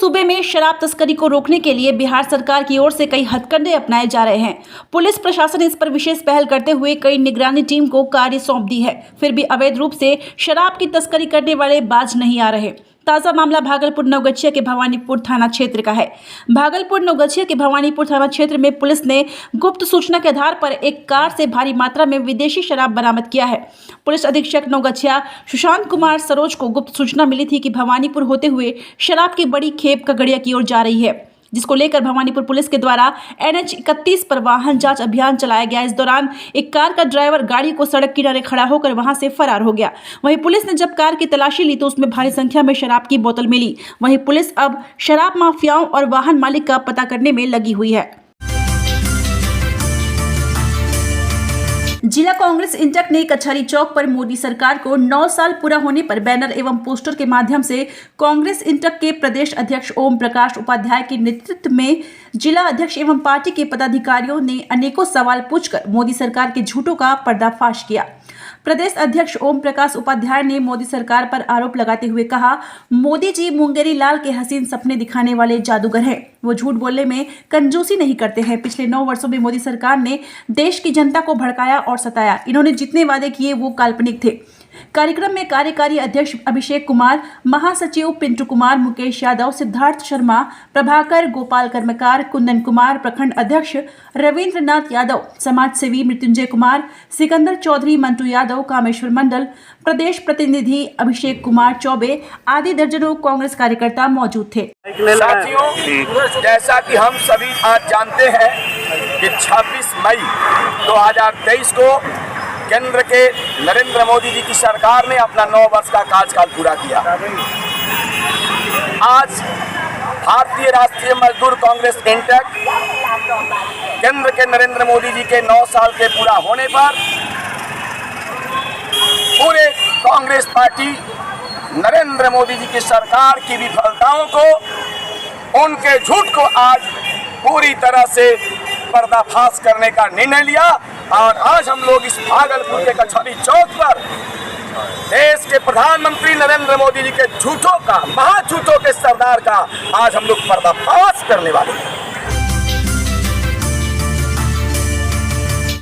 सूबे में शराब तस्करी को रोकने के लिए बिहार सरकार की ओर से कई हथकंडे अपनाए जा रहे हैं। पुलिस प्रशासन इस पर विशेष पहल करते हुए कई निगरानी टीम को कार्य सौंप दी है। फिर भी अवैध रूप से शराब की तस्करी करने वाले बाज नहीं आ रहे। ताजा मामला भागलपुर नवगछिया के भवानीपुर थाना क्षेत्र का है। भागलपुर नवगछिया के भवानीपुर थाना क्षेत्र में पुलिस ने गुप्त सूचना के आधार पर एक कार से भारी मात्रा में विदेशी शराब बरामद किया है। पुलिस अधीक्षक नवगछिया सुशांत कुमार सरोज को गुप्त सूचना मिली थी कि भवानीपुर होते हुए शराब की बड़ी खेप खगड़िया की ओर जा रही है, जिसको लेकर भवानीपुर पुलिस के द्वारा NH 31 पर वाहन जांच अभियान चलाया गया। इस दौरान एक कार का ड्राइवर गाड़ी को सड़क किनारे खड़ा होकर वहां से फरार हो गया। वहीं पुलिस ने जब कार की तलाशी ली तो उसमें भारी संख्या में शराब की बोतल मिली। वहीं पुलिस अब शराब माफियाओं और वाहन मालिक का पता करने में लगी हुई है। जिला कांग्रेस इंटक ने कचहरी चौक पर मोदी सरकार को 9 साल पूरा होने पर बैनर एवं पोस्टर के माध्यम से कांग्रेस इंटक के प्रदेश अध्यक्ष ओम प्रकाश उपाध्याय के नेतृत्व में जिला अध्यक्ष एवं पार्टी के पदाधिकारियों ने अनेकों सवाल पूछकर मोदी सरकार के झूठों का पर्दाफाश किया। प्रदेश अध्यक्ष ओम प्रकाश उपाध्याय ने मोदी सरकार पर आरोप लगाते हुए कहा, मोदी जी मुंगेरी लाल के हसीन सपने दिखाने वाले जादूगर हैं। वो झूठ बोलने में कंजूसी नहीं करते हैं। पिछले 9 वर्षों में मोदी सरकार ने देश की जनता को भड़काया और सताया। इन्होंने जितने वादे किए वो काल्पनिक थे। कार्यक्रम में कार्यकारी अध्यक्ष अभिषेक कुमार, महासचिव पिंटू कुमार, मुकेश यादव, सिद्धार्थ शर्मा, प्रभाकर, गोपाल कर्मकार, कुंदन कुमार, प्रखंड अध्यक्ष रविंद्रनाथ यादव, समाज सेवी मृत्युंजय कुमार, सिकंदर चौधरी, मंटू यादव, कामेश्वर मंडल, प्रदेश प्रतिनिधि अभिषेक कुमार चौबे आदि दर्जनों कांग्रेस कार्यकर्ता मौजूद थे। साथियों, जैसा कि हम सभी आज जानते हैं कि 26 मई 2023 को केंद्र के नरेंद्र मोदी जी की सरकार ने अपना 9 वर्ष का कार्यकाल पूरा किया। आज भारतीय राष्ट्रीय मजदूर कांग्रेस इंटक केंद्र के नरेंद्र मोदी जी के 9 साल के पूरा होने पर पूरे कांग्रेस पार्टी नरेंद्र मोदी जी की सरकार की विफलताओं को, उनके झूठ को आज पूरी तरह से पर्दाफाश करने का निर्णय लिया। और आज हम लोग इस भागलपुर के कचहरी चौक पर देश के प्रधानमंत्री नरेंद्र मोदी जी के झूठों का, महाझूठों के सरदार का आज हम लोग पर्दाफाश करने वाले हैं।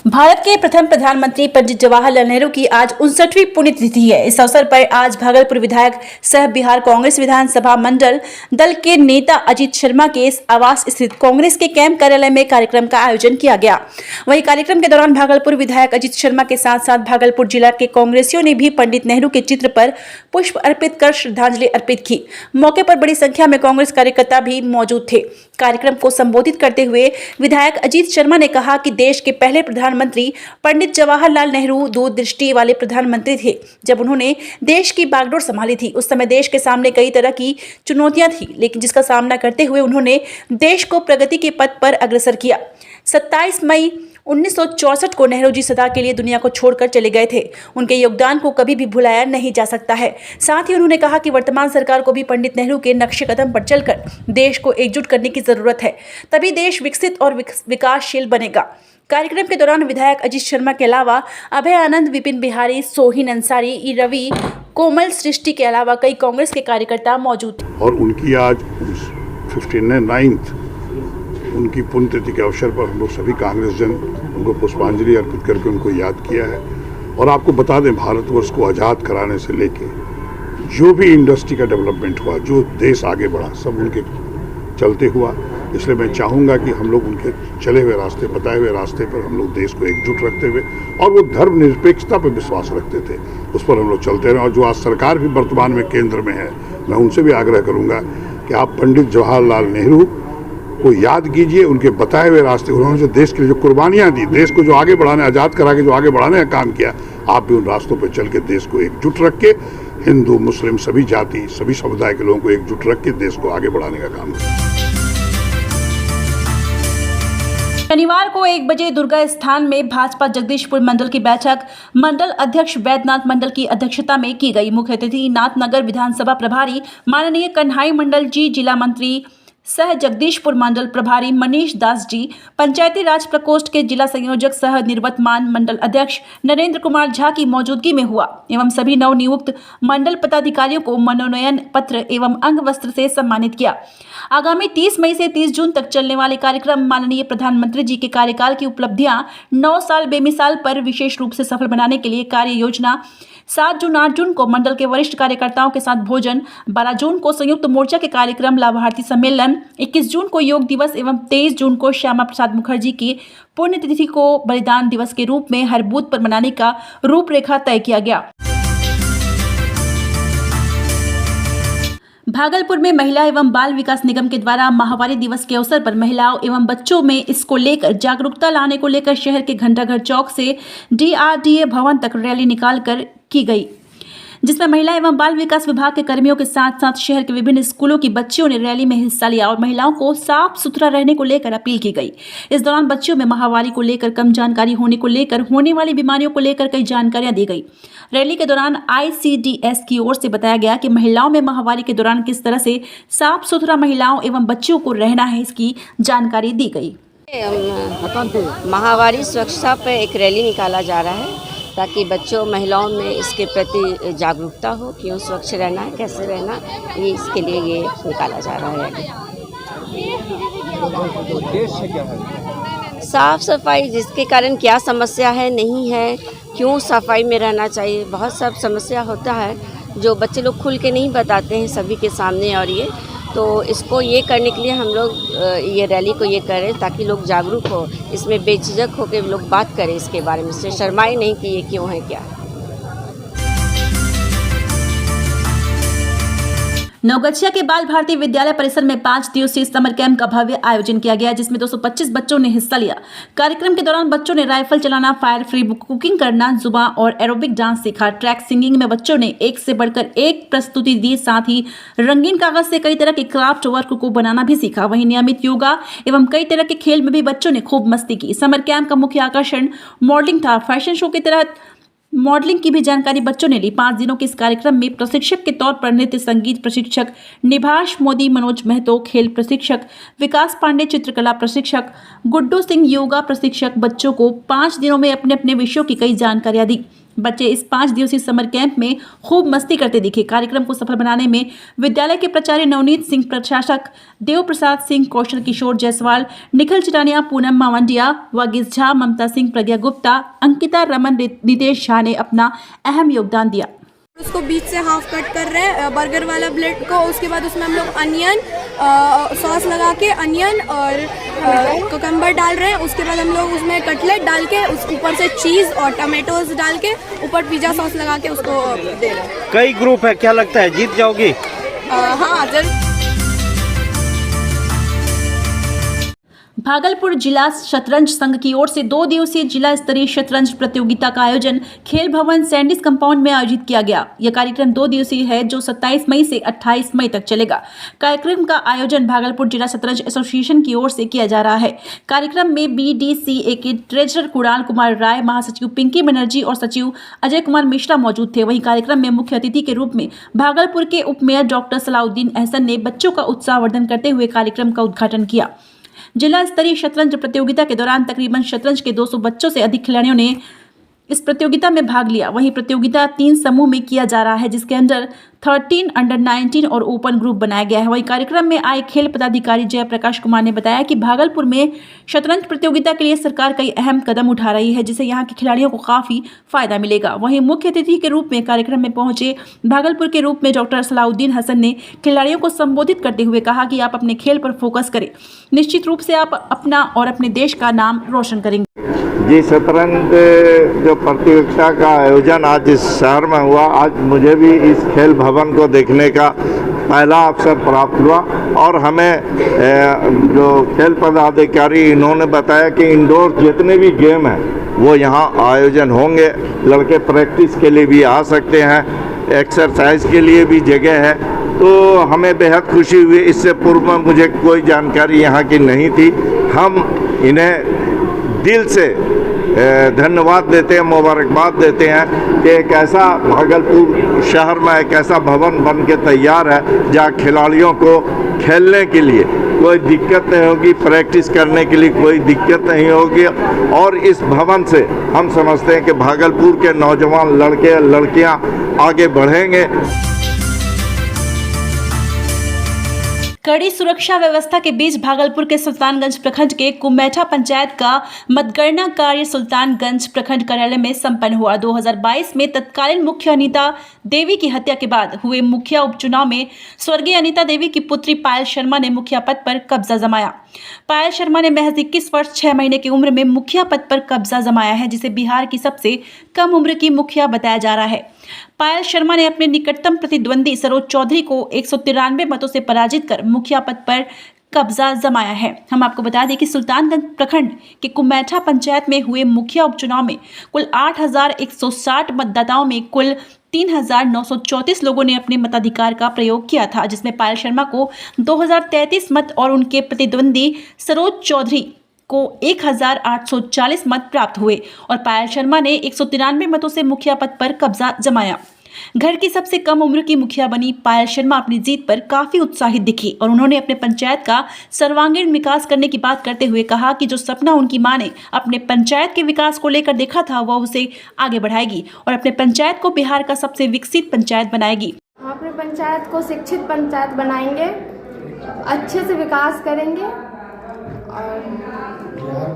भारत के प्रथम प्रधानमंत्री पंडित जवाहरलाल नेहरू की आज 59वीं पुण्यतिथि है। इस अवसर पर आज भागलपुर विधायक सह बिहार कांग्रेस विधानसभा मंडल दल के नेता अजीत शर्मा के आवास स्थित कांग्रेस के कैंप कार्यालय में कार्यक्रम का आयोजन किया गया। वहीं कार्यक्रम के दौरान भागलपुर विधायक अजीत शर्मा के साथ साथ भागलपुर जिला के कांग्रेसियों ने भी पंडित नेहरू के चित्र पर पुष्प अर्पित कर श्रद्धांजलि अर्पित की। मौके पर बड़ी संख्या में कांग्रेस कार्यकर्ता भी मौजूद थे। कार्यक्रम को संबोधित करते हुए विधायक अजीत शर्मा ने कहा कि देश के पहले प्रधानमंत्री पंडित जवाहरलाल नेहरू दूरदृष्टि वाले प्रधानमंत्री थे। जब उन्होंने देश की बागडोर संभाली थी उस समय देश के सामने कई तरह की चुनौतियां थी, लेकिन जिसका सामना करते हुए उन्होंने देश को प्रगति के पथ पर अग्रसर किया। 27 मई 1964 को नेहरू जी सदा के लिए दुनिया को छोड़कर चले गए थे। उनके योगदान को कभी भी भुलाया नहीं जा सकता है। साथ ही उन्होंने कहा कि वर्तमान सरकार को भी पंडित नेहरू के नक्शे कदम पर चलकर देश को एकजुट करने की जरूरत है, तभी देश विकसित और विकासशील बनेगा। कार्यक्रम के दौरान विधायक अजीत शर्मा के अलावा अभय आनंद, विपिन बिहारी, सोहिन अंसारी, ई रवि, कोमल सृष्टि के अलावा कई कांग्रेस के कार्यकर्ता मौजूद थे। और उनकी आज 59th उनकी पुण्यतिथि के अवसर पर हम लोग सभी कांग्रेस जन उनको पुष्पांजलि अर्पित करके उनको याद किया है। और आपको बता दें, भारतवर्ष को आज़ाद कराने से लेके जो भी इंडस्ट्री का डेवलपमेंट हुआ, जो देश आगे बढ़ा, सब उनके चलते हुआ। इसलिए मैं चाहूँगा कि हम लोग उनके चले हुए रास्ते, बताए हुए रास्ते पर हम लोग देश को एकजुट रखते हुए, और वो धर्मनिरपेक्षता पर विश्वास रखते थे, उस पर हम लोग चलते रहें। और जो आज सरकार भी वर्तमान में केंद्र में है, मैं उनसे भी आग्रह करूँगा कि आप पंडित जवाहरलाल नेहरू को याद कीजिए। उनके बताए हुए रास्ते, उन्होंने जो देश के लिए जो कुर्बानियाँ दी, देश को जो आगे बढ़ाने, आज़ाद करा के जो आगे बढ़ाने का काम किया, आप भी उन रास्तों पर चल के देश को एकजुट रख के, हिंदू मुस्लिम सभी जाति सभी समुदाय के लोगों को एकजुट रख के देश को आगे बढ़ाने का काम करें। शनिवार को 1 बजे दुर्गा स्थान में भाजपा जगदीशपुर मंडल की बैठक मंडल अध्यक्ष वैद्यनाथ मंडल की अध्यक्षता में की गई। मुख्य अतिथि नाथनगर विधानसभा प्रभारी माननीय कन्हाई मंडल जी, जिला मंत्री सह जगदीशपुर मंडल प्रभारी मनीष दास जी, पंचायती राज प्रकोष्ठ के जिला संयोजक सह निर्वतमान मंडल अध्यक्ष नरेंद्र कुमार झा की मौजूदगी में हुआ एवं सभी नवनियुक्त मंडल पदाधिकारियों को मनोनयन पत्र एवं अंग वस्त्र से सम्मानित किया। आगामी 30 मई से 30 जून तक चलने वाले कार्यक्रम माननीय प्रधानमंत्री जी के कार्यकाल की उपलब्धियां 9 साल बेमिसाल पर विशेष रूप से सफल बनाने के लिए कार्य योजना 7 जून 8 जून को मंडल के वरिष्ठ कार्यकर्ताओं के साथ भोजन, 12 जून को संयुक्त मोर्चा के कार्यक्रम लाभार्थी सम्मेलन, 21 जून को योग दिवस एवं 23 जून को श्यामा प्रसाद मुखर्जी की पुण्यतिथि को बलिदान दिवस के रूप में हर बूथ पर मनाने का रूपरेखा तय किया गया। भागलपुर में महिला एवं बाल विकास निगम के द्वारा माहवारी दिवस के अवसर पर महिलाओं एवं बच्चों में इसको लेकर जागरूकता लाने को लेकर शहर के घंटाघर चौक से DRDA भवन तक रैली निकालकर की गई, जिसमें महिला एवं बाल विकास विभाग के कर्मियों के साथ साथ शहर के विभिन्न स्कूलों की बच्चियों ने रैली में हिस्सा लिया और महिलाओं को साफ सुथरा रहने को लेकर अपील की गई। इस दौरान बच्चियों में माहवारी को लेकर कम जानकारी होने को लेकर होने वाली बीमारियों को लेकर कई जानकारियां दी गई। रैली के दौरान ICDS की ओर से बताया गया कि महिलाओं में माहवारी के दौरान किस तरह से साफ सुथरा महिलाओं एवं बच्चियों को रहना है, इसकी जानकारी दी गई। माहवारी स्वच्छता पर एक रैली निकाला जा रहा है ताकि बच्चों महिलाओं में इसके प्रति जागरूकता हो, क्यों स्वच्छ रहना है, कैसे रहना है, ये इसके लिए ये निकाला जा रहा है। उद्देश्य क्या है? साफ सफाई, जिसके कारण क्या समस्या है, नहीं है, क्यों सफाई में रहना चाहिए, बहुत सब समस्या होता है जो बच्चे लोग खुल के नहीं बताते हैं सभी के सामने। और ये तो इसको ये करने के लिए हम लोग ये रैली को ये करें ताकि लोग जागरूक हो, इसमें बेझिझक होकर लोग बात करें इसके बारे में, से शर्माए नहीं कि ये क्यों है क्या है। नवगछिया के बाल भारती विद्यालय परिसर में 5 दिवसीय समर कैंप का भव्य आयोजन किया गया, जिसमें 225 बच्चों ने हिस्सा लिया। कार्यक्रम के दौरान बच्चों ने राइफल चलाना, फायर फ्री कुकिंग करना, जुबा और एरोबिक डांस सीखा। ट्रैक सिंगिंग में बच्चों ने एक से बढ़कर एक प्रस्तुति दी, साथ ही रंगीन कागज से कई तरह के क्राफ्ट वर्क को बनाना भी सीखा। वहीं नियमित योगा एवं कई तरह के खेल में भी बच्चों ने खूब मस्ती की। समर कैंप का मुख्य आकर्षण मॉडलिंग था। फैशन शो के तहत मॉडलिंग की भी जानकारी बच्चों ने ली। 5 दिनों के इस कार्यक्रम में प्रशिक्षक के तौर पर नृत्य संगीत प्रशिक्षक निभाष मोदी, मनोज महतो खेल प्रशिक्षक, विकास पांडे चित्रकला प्रशिक्षक, गुड्डू सिंह योगा प्रशिक्षक बच्चों को 5 दिनों में अपने अपने विषयों की कई जानकारियां दी। बच्चे इस 5 दिवसीय समर कैंप में खूब मस्ती करते दिखे। कार्यक्रम को सफल बनाने में विद्यालय के प्राचार्य नवनीत सिंह, प्रशासक देव प्रसाद सिंह, कौशल किशोर जायसवाल, निखिल चिटानिया, पूनम मावंडिया, वागिस झा, ममता सिंह, प्रज्ञा गुप्ता, अंकिता रमन, नितेश झा ने अपना अहम योगदान दिया। उसको बीच से हाफ कट कर रहे हैं बर्गर वाला ब्रेड को। उसके बाद उसमें हम लोग अनियन सॉस लगा के अनियन और कुकम्बर डाल रहे हैं। उसके बाद हम लोग उसमें कटलेट डाल के उस ऊपर से चीज़ और टमाटोज डाल के ऊपर पिज़्ज़ा सॉस लगा के उसको दे रहे हैं। कई ग्रुप है, क्या लगता है जीत जाओगी? हाँ जरूर। भागलपुर जिला शतरंज संघ की ओर से 2 दिवसीय जिला स्तरीय शतरंज प्रतियोगिता का आयोजन खेल भवन सैंडिस कंपाउंड में आयोजित किया गया। यह कार्यक्रम 2 दिवसीय है जो 27 मई से 28 मई तक चलेगा। कार्यक्रम का आयोजन भागलपुर जिला शतरंज एसोसिएशन की ओर से किया जा रहा है। कार्यक्रम में BDCA के ट्रेजरर कुणाल कुमार राय, महासचिव पिंकी बनर्जी और सचिव अजय कुमार मिश्रा मौजूद थे। वहीं कार्यक्रम में मुख्य अतिथि के रूप में भागलपुर के उप मेयर डॉक्टर सलाउद्दीन अहसन ने बच्चों का उत्साहवर्धन करते हुए कार्यक्रम का उद्घाटन किया। जिला स्तरीय शतरंज प्रतियोगिता के दौरान तकरीबन शतरंज के 200 बच्चों से अधिक खिलाड़ियों ने इस प्रतियोगिता में भाग लिया। वहीं प्रतियोगिता 3 समूह में किया जा रहा है, जिसके अंडर 13, अंडर 19 और ओपन ग्रुप बनाया गया है। वहीं कार्यक्रम में आए खेल पदाधिकारी जयप्रकाश कुमार ने बताया कि भागलपुर में शतरंज प्रतियोगिता के लिए सरकार कई अहम कदम उठा रही है, जिससे यहाँ के खिलाड़ियों को काफी फायदा मिलेगा। वहीं मुख्य अतिथि के रूप में कार्यक्रम में पहुंचे भागलपुर के रूप में डॉक्टर सलाउद्दीन हसन ने खिलाड़ियों को संबोधित करते हुए कहा कि आप अपने खेल पर फोकस करें, निश्चित रूप से आप अपना और अपने देश का नाम रोशन करेंगे। जी, शतरंज जो प्रतियोगिता का आयोजन आज इस शहर में हुआ, आज मुझे भी इस खेल भवन को देखने का पहला अवसर प्राप्त हुआ और हमें जो खेल पदाधिकारी इन्होंने बताया कि इंडोर जितने भी गेम हैं वो यहाँ आयोजन होंगे। लड़के प्रैक्टिस के लिए भी आ सकते हैं, एक्सरसाइज के लिए भी जगह है, तो हमें बेहद खुशी हुई। इससे पूर्व में मुझे कोई जानकारी यहाँ की नहीं थी। हम इन्हें दिल से धन्यवाद देते हैं, मुबारकबाद देते हैं कि एक ऐसा भागलपुर शहर में एक ऐसा भवन बन के तैयार है जहाँ खिलाड़ियों को खेलने के लिए कोई दिक्कत नहीं होगी, प्रैक्टिस करने के लिए कोई दिक्कत नहीं होगी। और इस भवन से हम समझते हैं कि भागलपुर के नौजवान लड़के लड़कियां आगे बढ़ेंगे। कड़ी सुरक्षा व्यवस्था के बीच भागलपुर के सुल्तानगंज प्रखंड के कुमेठा पंचायत का मतगणना कार्य सुल्तानगंज प्रखंड कार्यालय में संपन्न हुआ। 2022 में तत्कालीन मुखिया अनीता देवी की हत्या के बाद हुए मुखिया उपचुनाव में स्वर्गीय अनीता देवी की पुत्री पायल शर्मा ने मुखिया पद पर कब्जा जमाया। पायल शर्मा ने महज 21 वर्ष 6 महीने की उम्र में मुखिया पद पर कब्जा जमाया है, जिसे बिहार की सबसे कम उम्र की मुखिया बताया जा रहा है। पायल शर्मा ने अपने निकटतम प्रतिद्वंदी सरोज चौधरी को 193 मतों से पराजित कर मुखिया पद पर कब्जा जमाया है। हम आपको बता दें कि सुल्तानगंज प्रखंड के कुमेठा पंचायत में हुए मुखिया उपचुनाव में कुल 8,160 मतदाताओं में कुल 3,934 लोगों ने अपने मताधिकार का प्रयोग किया था, जिसमें पायल शर्मा को 2,033 मत और उनके प्रतिद्वंदी सरोज चौधरी को 1,840 मत प्राप्त हुए और पायल शर्मा ने 193 मतों से मुखिया पद पर कब्जा जमाया। घर की सबसे कम उम्र की मुखिया बनी पायल शर्मा अपनी जीत पर काफी उत्साहित दिखी और उन्होंने अपने पंचायत का सर्वांगीण विकास करने की बात करते हुए कहा कि जो सपना उनकी मां ने अपने पंचायत के विकास को लेकर देखा था वह उसे आगे बढ़ाएगी और अपने पंचायत को बिहार का सबसे विकसित पंचायत बनाएगी। हम अपने पंचायत को शिक्षित पंचायत बनाएंगे, अच्छे से विकास करेंगे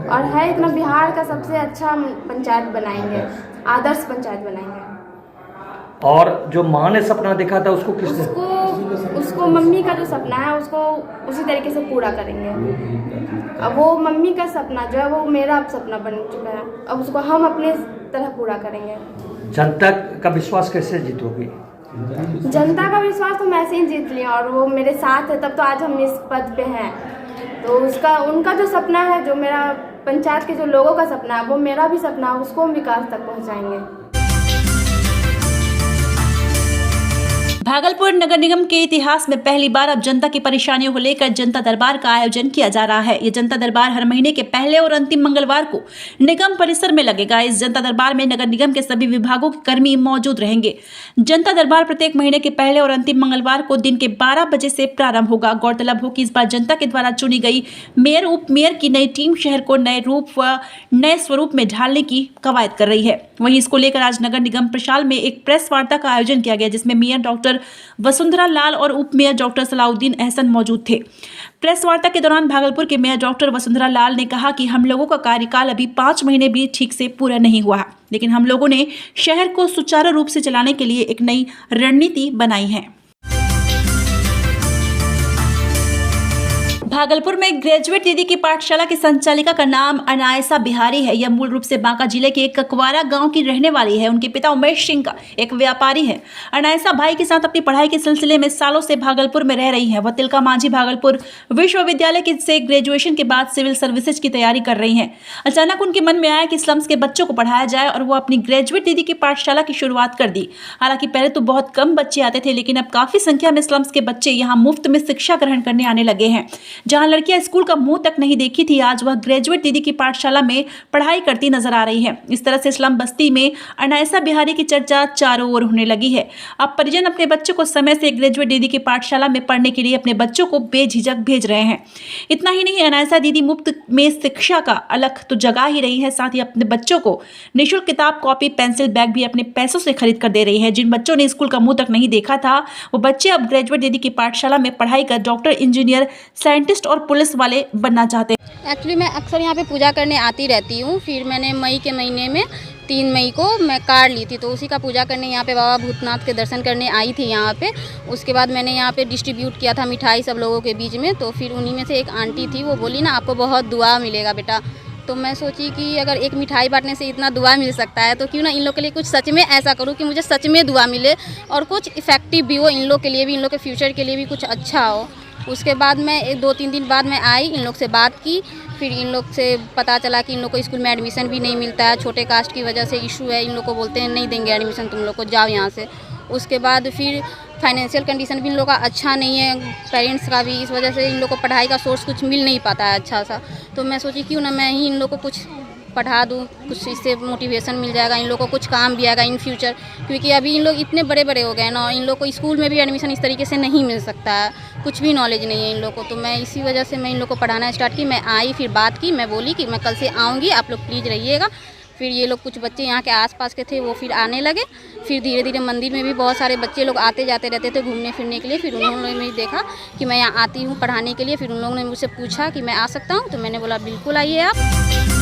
और है इतना बिहार का सबसे अच्छा पंचायत बनाएंगे, आदर्श पंचायत बनाएंगे। और जो माँ ने सपना देखा था उसको किसने? उसको मम्मी का जो सपना है उसको उसी तरीके से पूरा करेंगे। अब वो मम्मी का सपना जो है वो मेरा सपना बन चुका है, अब उसको हम अपने तरह पूरा करेंगे। जनता का विश्वास कैसे जीतोगे? जनता का विश्वास तो मैं ऐसे ही जीत लिया और वो मेरे साथ है, तब तो आज हम इस पद पे हैं। तो उनका जो सपना है, जो मेरा पंचायत के जो लोगों का सपना है, वो मेरा भी सपना है, उसको हम विकास तक पहुंचाएंगे। भागलपुर नगर निगम के इतिहास में पहली बार अब जनता की परेशानियों को लेकर जनता दरबार का आयोजन किया जा रहा है। ये जनता दरबार हर महीने के पहले और अंतिम मंगलवार को निगम परिसर में लगेगा। इस जनता दरबार में नगर निगम के सभी विभागों के कर्मी मौजूद रहेंगे। जनता दरबार प्रत्येक महीने के पहले और अंतिम मंगलवार को दिन के 12 बजे से प्रारंभ होगा। गौरतलब हो कि इस बार जनता के द्वारा चुनी गई मेयर उप मेयर की नई टीम शहर को नए रूप व नए स्वरूप में ढालने की कवायद कर रही है। वहीं इसको लेकर आज नगर निगम प्रशाल में एक प्रेस वार्ता का आयोजन किया गया, जिसमें मेयर डॉक्टर वसुंधरा लाल और उप मेयर डॉक्टर सलाउद्दीन अहसन मौजूद थे। प्रेस वार्ता के दौरान भागलपुर के मेयर डॉक्टर वसुंधरा लाल ने कहा कि हम लोगों का कार्यकाल अभी 5 महीने भी ठीक से पूरा नहीं हुआ है, लेकिन हम लोगों ने शहर को सुचारू रूप से चलाने के लिए एक नई रणनीति बनाई है। भागलपुर में ग्रेजुएट दीदी की पाठशाला की संचालिका का नाम अनायसा बिहारी है। यह मूल रूप से बांका जिले के ककवारा गांव की रहने वाली है। उनके पिता उमेश सिंह का एक व्यापारी है। अनायसा भाई के साथ अपनी पढ़ाई के सिलसिले में सालों से भागलपुर में रह रही है। वह तिलका मांझी भागलपुर विश्वविद्यालय से ग्रेजुएशन के बाद सिविल सर्विसेज की तैयारी कर रही हैं। अचानक उनके मन में आया कि स्लम्स के बच्चों को पढ़ाया जाए और वो अपनी ग्रेजुएट दीदी की पाठशाला की शुरुआत कर दी। हालांकि पहले तो बहुत कम बच्चे आते थे, लेकिन अब काफी संख्या में स्लम्स के बच्चे यहाँ मुफ्त में शिक्षा ग्रहण करने आने लगे हैं। जहां लड़कियां स्कूल का मुंह तक नहीं देखी थी, आज वह ग्रेजुएट दीदी की पाठशाला में पढ़ाई करती नजर आ रही है। इस तरह से स्लम बस्ती में अनायसा बिहारी की चर्चा चारों ओर होने लगी है। अब परिजन अपने बच्चों को समय से ग्रेजुएट दीदी की पाठशाला में पढ़ने के लिए अपने बच्चों को बेझिझक भेज रहे हैं। इतना ही नहीं, अनायसा दीदी मुफ्त में शिक्षा का अलख तो जगा ही रही है, साथ ही अपने बच्चों को निःशुल्क किताब, कॉपी, पेंसिल, बैग भी अपने पैसों से खरीद कर दे रही है। जिन बच्चों ने स्कूल का मुंह तक नहीं देखा था, वो बच्चे अब ग्रेजुएट दीदी की पाठशाला में पढ़ाई कर डॉक्टर, इंजीनियर, साइंटिस्ट और पुलिस वाले बनना चाहते हैं। एक्चुअली मैं अक्सर यहाँ पे पूजा करने आती रहती हूँ। फिर मैंने मई के महीने में 3 मई को मैं कार ली थी, तो उसी का पूजा करने यहाँ पे बाबा भूतनाथ के दर्शन करने आई थी यहाँ पे। उसके बाद मैंने यहाँ पे डिस्ट्रीब्यूट किया था मिठाई सब लोगों के बीच में। तो फिर उन्हीं में से एक आंटी थी, वो बोली ना आपको बहुत दुआ मिलेगा बेटा। तो मैं सोची कि अगर एक मिठाई बांटने से इतना दुआ मिल सकता है तो क्यों ना इन लोग के लिए कुछ सच में ऐसा करूँ कि मुझे सच में दुआ मिले और कुछ इफ़ेक्टिव भी हो इन लोग के लिए भी, इन लोग के फ्यूचर के लिए भी कुछ अच्छा हो। उसके बाद मैं 2-3 दिन बाद मैं आई, इन लोग से बात की। फिर इन लोग से पता चला कि इन लोग को स्कूल में एडमिशन भी नहीं मिलता है, छोटे कास्ट की वजह से इशू है। इन लोग को बोलते हैं नहीं देंगे एडमिशन, तुम लोग को जाओ यहाँ से। उसके बाद फिर फाइनेंशियल कंडीशन भी इन लोग का अच्छा नहीं है, पेरेंट्स का भी, इस वजह से इन लोग को पढ़ाई का सोर्स कुछ मिल नहीं पाता है अच्छा सा। तो मैं सोची क्यों ना मैं ही इन लोग को कुछ पढ़ा दूँ, कुछ इससे मोटिवेशन मिल जाएगा, इन लोगों को कुछ काम भी आएगा इन फ्यूचर, क्योंकि अभी इन लोग इतने बड़े बड़े हो गए ना, इन लोग को स्कूल में भी एडमिशन इस तरीके से नहीं मिल सकता है, कुछ भी नॉलेज नहीं है इन लोग को। तो मैं इसी वजह से मैं इन लोग को पढ़ाना स्टार्ट की। मैं आई, फिर बात की, मैं बोली कि मैं कल से आऊँगी, आप लोग प्लीज़ रहिएगा। फिर ये लोग कुछ बच्चे यहाँ के आसपास के थे वो फिर आने लगे। फिर धीरे धीरे मंदिर में भी बहुत सारे बच्चे लोग आते जाते रहते थे घूमने फिरने के लिए। फिर उन्होंने भी देखा कि मैं यहाँ आती हूँ पढ़ाने के लिए। फिर उन लोगों ने मुझसे पूछा कि मैं आ सकता हूँ, तो मैंने बोला बिल्कुल आइए आप।